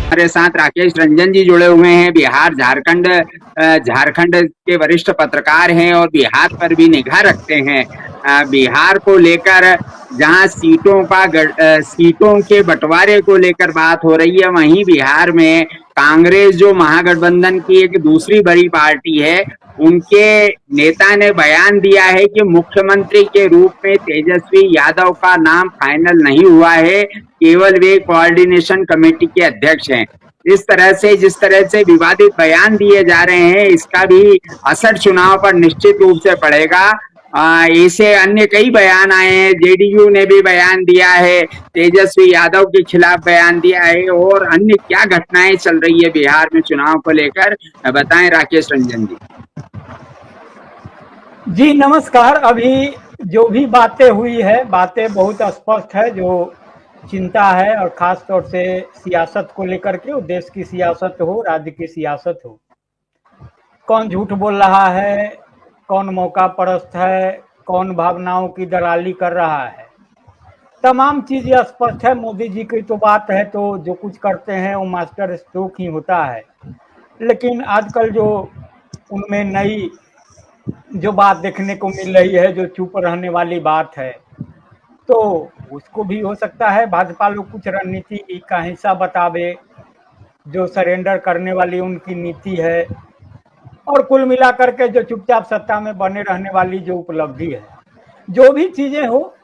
हमारे साथ राकेश रंजन जी जुड़े हुए हैं। बिहार झारखंड के वरिष्ठ पत्रकार हैं और बिहार पर भी निगाह रखते हैं। बिहार को लेकर जहां सीटों के बंटवारे को लेकर बात हो रही है, वहीं बिहार में कांग्रेस जो महागठबंधन की एक दूसरी बड़ी पार्टी है, उनके नेता ने बयान दिया है कि मुख्यमंत्री के रूप में तेजस्वी यादव का नाम फाइनल नहीं हुआ है, केवल वे कोऑर्डिनेशन कमेटी के अध्यक्ष हैं। जिस तरह से विवादित बयान दिए जा रहे हैं, इसका भी असर चुनाव पर निश्चित रूप से पड़ेगा। ऐसे अन्य कई बयान आए हैं, जेडीयू ने भी बयान दिया है, तेजस्वी यादव के खिलाफ बयान दिया है, और अन्य क्या घटनाएं चल रही है बिहार में चुनाव को लेकर, बताएं राकेश रंजन जी। जी नमस्कार। अभी जो भी बातें हुई है, बातें बहुत स्पष्ट है। जो चिंता है, और ख़ास तौर से सियासत को लेकर के, देश की सियासत हो, राज्य की सियासत हो, कौन झूठ बोल रहा है, कौन मौका परस्त है, कौन भावनाओं की दलाली कर रहा है, तमाम चीज़ें स्पष्ट है। मोदी जी की तो बात है, तो जो कुछ करते हैं वो मास्टर स्ट्रोक ही होता है। लेकिन आजकल जो उनमें नई जो बात देखने को मिल रही है, जो चुप रहने वाली बात है, तो उसको भी हो सकता है भाजपा लोग कुछ रणनीति का हिस्सा बतावे, जो सरेंडर करने वाली उनकी नीति है, और कुल मिलाकर के जो चुपचाप सत्ता में बने रहने वाली जो उपलब्धि है, जो भी चीजें हो।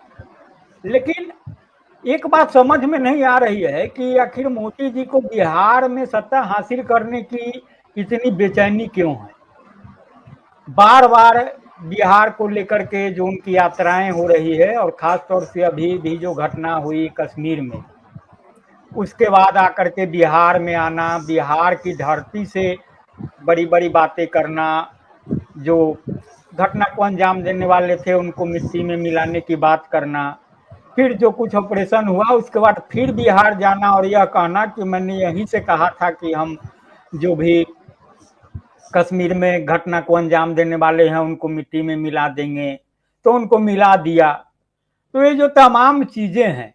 लेकिन एक बात समझ में नहीं आ रही है कि आखिर मोदी जी को बिहार में सत्ता हासिल करने की इतनी बेचैनी क्यों है। बार बार बिहार को लेकर के जो उनकी यात्राएं हो रही है, और ख़ास तौर से अभी भी जो घटना हुई कश्मीर में, उसके बाद आकर के बिहार में आना, बिहार की धरती से बड़ी बड़ी बातें करना, जो घटना को अंजाम देने वाले थे उनको मिट्टी में मिलाने की बात करना, फिर जो कुछ ऑपरेशन हुआ उसके बाद फिर बिहार जाना और यह कहना कि मैंने यहीं से कहा था कि हम जो भी कश्मीर में घटना को अंजाम देने वाले हैं उनको मिट्टी में मिला देंगे, तो उनको मिला दिया। तो ये जो तमाम चीजें हैं,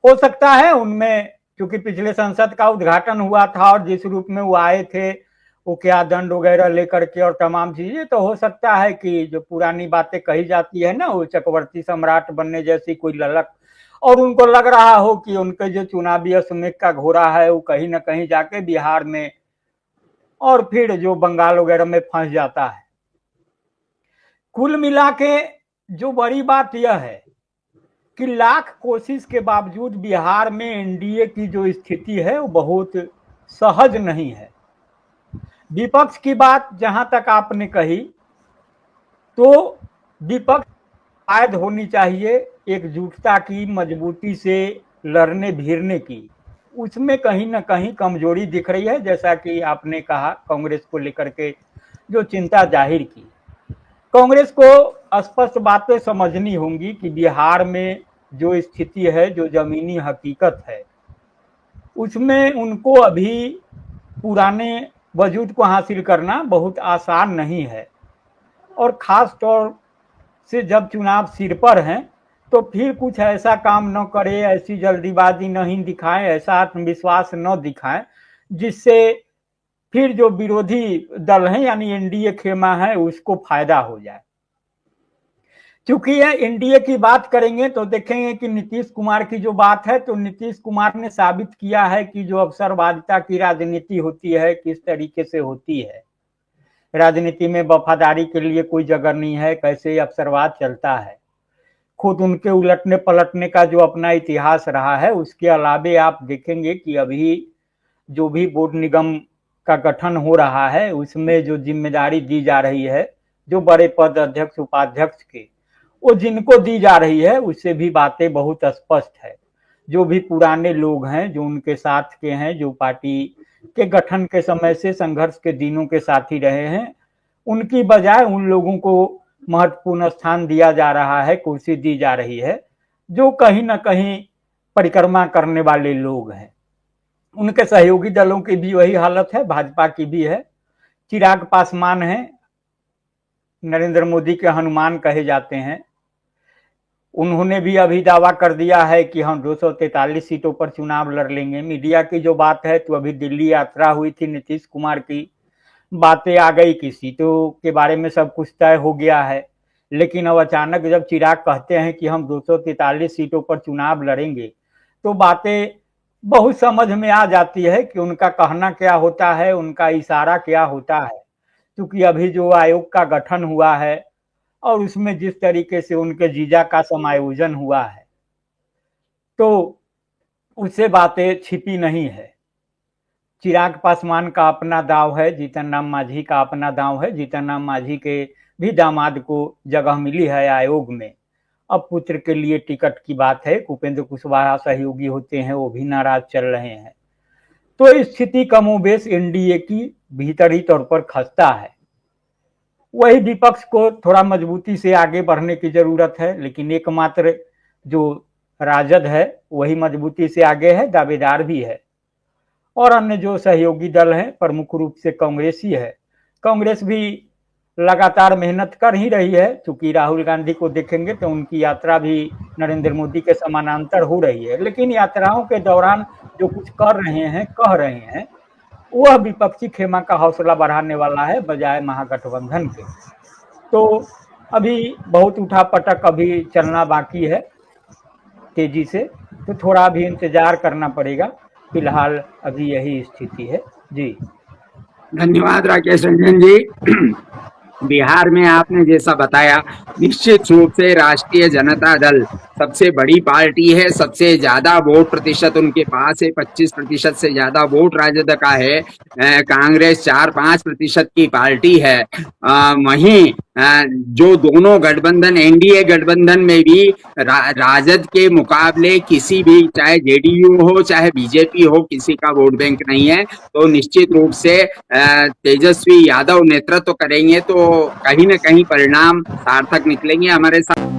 हो सकता है उनमें, क्योंकि पिछले संसद का उद्घाटन हुआ था और जिस रूप में वो आए थे, वो क्या दंड वगैरह लेकर के और तमाम चीजें, तो हो सकता है कि जो पुरानी बातें कही जाती है ना, वो चक्रवर्ती सम्राट बनने जैसी कोई ललक, और उनको लग रहा हो कि उनके जो चुनावी अश्वमेध का घोड़ा है वो कहीं ना कहीं जाके बिहार में और फिर जो बंगाल वगैरह में फंस जाता है। कुल मिला के जो बड़ी बात यह है कि लाख कोशिश के बावजूद बिहार में एनडीए की जो स्थिति है वो बहुत सहज नहीं है। विपक्ष की बात जहां तक आपने कही, तो विपक्ष शायद होनी चाहिए एकजुटता की, मजबूती से लड़ने भिड़ने की, उसमें कहीं ना कहीं कमजोरी दिख रही है। जैसा कि आपने कहा, कांग्रेस को लेकर के जो चिंता जाहिर की, कांग्रेस को स्पष्ट बातें समझनी होंगी कि बिहार में जो स्थिति है, जो जमीनी हकीकत है, उसमें उनको अभी पुराने वजूद को हासिल करना बहुत आसान नहीं है। और ख़ास तौर से जब चुनाव सिर पर हैं, तो फिर कुछ ऐसा काम न करे, ऐसी जल्दीबाजी नहीं दिखाएं, ऐसा आत्मविश्वास न दिखाएं जिससे फिर जो विरोधी दल हैं यानी एनडीए खेमा है उसको फायदा हो जाए। चूंकि ये एनडीए की बात करेंगे तो देखेंगे कि नीतीश कुमार की जो बात है, तो नीतीश कुमार ने साबित किया है कि जो अवसरवादिता की राजनीति होती है किस तरीके से होती है। राजनीति में वफादारी के लिए कोई जगह नहीं है, कैसे अवसरवाद चलता है। खुद उनके उलटने पलटने का जो अपना इतिहास रहा है, उसके अलावे आप देखेंगे कि अभी जो भी बोर्ड निगम का गठन हो रहा है, उसमें जो जिम्मेदारी दी जा रही है, जो बड़े पद अध्यक्ष उपाध्यक्ष के, वो जिनको दी जा रही है, उससे भी बातें बहुत स्पष्ट है। जो भी पुराने लोग हैं, जो उनके साथ के हैं, जो पार्टी के गठन के समय से संघर्ष के दिनों के साथी रहे हैं, उनकी बजाय उन लोगों को महत्वपूर्ण स्थान दिया जा रहा है, कुर्सी दी जा रही है, जो कहीं ना कहीं परिक्रमा करने वाले लोग हैं। उनके सहयोगी दलों की भी वही हालत है, भाजपा की भी है। चिराग पासवान है, नरेंद्र मोदी के हनुमान कहे जाते हैं। उन्होंने भी अभी दावा कर दिया है कि हम 243 सीटों पर चुनाव लड़ लेंगे। मीडिया की जो बात है, तो अभी दिल्ली यात्रा हुई थी नीतीश कुमार की, बातें आ गई कि सीटों के बारे में सब कुछ तय हो गया है, लेकिन अब अचानक जब चिराग कहते हैं कि हम 243 सीटों पर चुनाव लड़ेंगे, तो बातें बहुत समझ में आ जाती है कि उनका कहना क्या होता है, उनका इशारा क्या होता है। क्योंकि अभी जो आयोग का गठन हुआ है और उसमें जिस तरीके से उनके जीजा का समायोजन हुआ है, तो उससे बातें छिपी नहीं है। चिराग पासवान का अपना दाव है, जीतन राम मांझी का अपना दाव है। जीतन राम मांझी के भी दामाद को जगह मिली है आयोग में। अब पुत्र के लिए टिकट की बात है, उपेंद्र कुशवाहा सहयोगी होते हैं, वो भी नाराज चल रहे हैं। तो स्थिति कमोबेश एनडीए की भीतरी तौर पर खस्ता है। वही विपक्ष को थोड़ा मजबूती से आगे बढ़ने की जरूरत है, लेकिन एकमात्र जो राजद है वही मजबूती से आगे है, दावेदार भी है। और अन्य जो सहयोगी दल हैं, प्रमुख रूप से कांग्रेस ही है। कांग्रेस भी लगातार मेहनत कर ही रही है। चूंकि राहुल गांधी को देखेंगे तो उनकी यात्रा भी नरेंद्र मोदी के समानांतर हो रही है, लेकिन यात्राओं के दौरान जो कुछ कर रहे हैं, कह रहे हैं, वह विपक्षी खेमा का हौसला बढ़ाने वाला है, बजाय महागठबंधन के। तो अभी बहुत उठापटक अभी चलना बाकी है तेजी से, तो थोड़ा अभी इंतजार करना पड़ेगा। फिलहाल अभी यही स्थिति है जी। धन्यवाद राकेश रंजन जी। बिहार में आपने जैसा बताया, निश्चित रूप से राष्ट्रीय जनता दल सबसे बड़ी पार्टी है, सबसे ज्यादा वोट प्रतिशत उनके पास है, 25% से ज्यादा वोट राजद का है। कांग्रेस 4-5% की पार्टी है। वहीं जो दोनों गठबंधन, एनडीए गठबंधन में भी राजद के मुकाबले किसी भी, चाहे जेडीयू हो चाहे बीजेपी हो, किसी का वोट बैंक नहीं है। तो निश्चित रूप से तेजस्वी यादव नेतृत्व करेंगे तो कहीं ना कहीं परिणाम सार्थक निकलेंगे। हमारे साथ